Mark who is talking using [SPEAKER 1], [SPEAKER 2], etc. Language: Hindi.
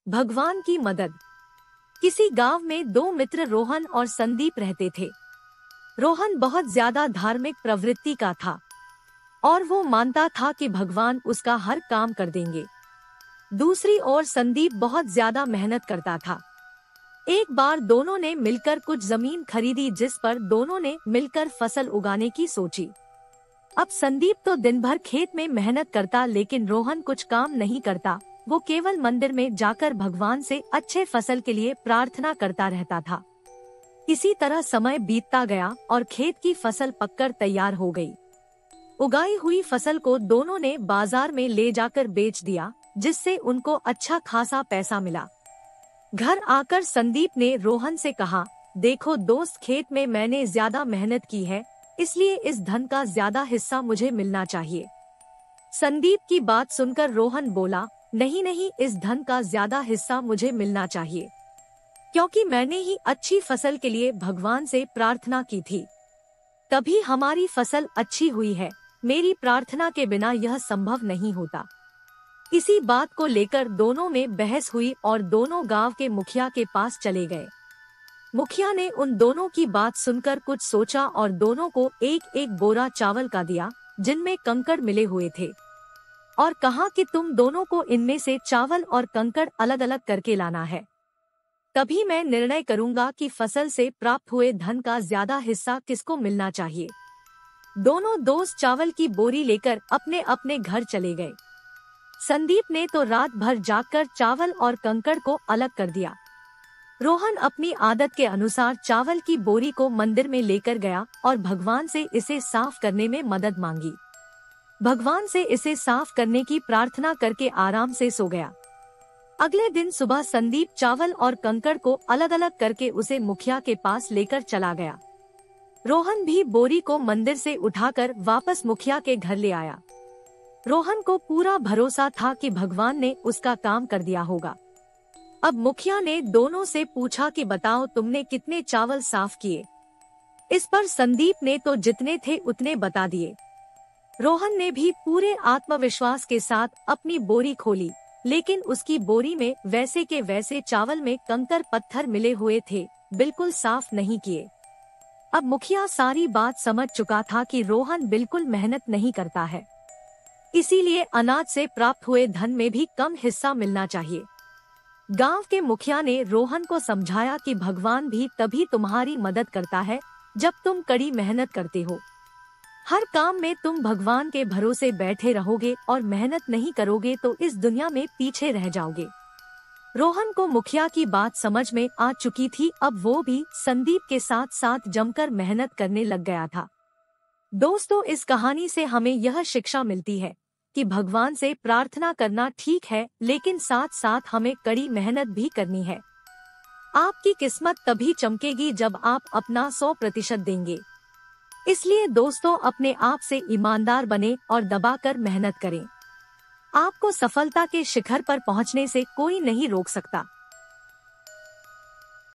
[SPEAKER 1] भगवान की मदद। किसी गांव में दो मित्र रोहन और संदीप रहते थे। रोहन बहुत ज्यादा धार्मिक प्रवृत्ति का था और वो मानता था कि भगवान उसका हर काम कर देंगे। दूसरी ओर संदीप बहुत ज्यादा मेहनत करता था। एक बार दोनों ने मिलकर कुछ जमीन खरीदी जिस पर दोनों ने मिलकर फसल उगाने की सोची। अब संदीप तो दिन भर खेत में मेहनत करता लेकिन रोहन कुछ काम नहीं करता। वो केवल मंदिर में जाकर भगवान से अच्छे फसल के लिए प्रार्थना करता रहता था। इसी तरह समय बीतता गया और खेत की फसल पककर तैयार हो गई। उगाई हुई फसल को दोनों ने बाजार में ले जाकर बेच दिया जिससे उनको अच्छा खासा पैसा मिला। घर आकर संदीप ने रोहन से कहा, देखो दोस्त, खेत में मैंने ज्यादा मेहनत की है, इसलिए इस धन का ज्यादा हिस्सा मुझे मिलना चाहिए। संदीप की बात सुनकर रोहन बोला, नहीं नहीं, इस धन का ज्यादा हिस्सा मुझे मिलना चाहिए, क्योंकि मैंने ही अच्छी फसल के लिए भगवान से प्रार्थना की थी, तभी हमारी फसल अच्छी हुई है। मेरी प्रार्थना के बिना यह संभव नहीं होता। इसी बात को लेकर दोनों में बहस हुई और दोनों गांव के मुखिया के पास चले गए। मुखिया ने उन दोनों की बात सुनकर कुछ सोचा और दोनों को एक एक बोरा चावल का दिया जिनमें कंकड़ मिले हुए थे, और कहा कि तुम दोनों को इनमें से चावल और कंकड़ अलग अलग करके लाना है, तभी मैं निर्णय करूंगा कि फसल से प्राप्त हुए धन का ज्यादा हिस्सा किसको मिलना चाहिए। दोनों दोस्त चावल की बोरी लेकर अपने अपने घर चले गए। संदीप ने तो रात भर जागकर चावल और कंकड़ को अलग कर दिया। रोहन अपनी आदत के अनुसार चावल की बोरी को मंदिर में लेकर गया और भगवान से इसे साफ करने में मदद मांगी। भगवान से इसे साफ करने की प्रार्थना करके आराम से सो गया। अगले दिन सुबह संदीप चावल और कंकड़ को अलग अलग करके उसे मुखिया के पास लेकर चला गया। रोहन भी बोरी को मंदिर से उठाकर वापस मुखिया के घर ले आया। रोहन को पूरा भरोसा था कि भगवान ने उसका काम कर दिया होगा। अब मुखिया ने दोनों से पूछा कि बताओ तुमने कितने चावल साफ किए। इस पर संदीप ने तो जितने थे उतने बता दिए। रोहन ने भी पूरे आत्मविश्वास के साथ अपनी बोरी खोली, लेकिन उसकी बोरी में वैसे के वैसे चावल में कंकड़ पत्थर मिले हुए थे, बिल्कुल साफ नहीं किए। अब मुखिया सारी बात समझ चुका था कि रोहन बिल्कुल मेहनत नहीं करता है, इसीलिए अनाज से प्राप्त हुए धन में भी कम हिस्सा मिलना चाहिए। गांव के मुखिया ने रोहन को समझाया कि भगवान भी तभी तुम्हारी मदद करता है जब तुम कड़ी मेहनत करते हो। हर काम में तुम भगवान के भरोसे बैठे रहोगे और मेहनत नहीं करोगे तो इस दुनिया में पीछे रह जाओगे। रोहन को मुखिया की बात समझ में आ चुकी थी। अब वो भी संदीप के साथ साथ जमकर मेहनत करने लग गया था। दोस्तों, इस कहानी से हमें यह शिक्षा मिलती है कि भगवान से प्रार्थना करना ठीक है, लेकिन साथ साथ हमें कड़ी मेहनत भी करनी है। आपकी किस्मत तभी चमकेगी जब आप अपना 100% देंगे। इसलिए दोस्तों, अपने आप से ईमानदार बने और दबाकर मेहनत करें। आपको सफलता के शिखर पर पहुंचने से कोई नहीं रोक सकता।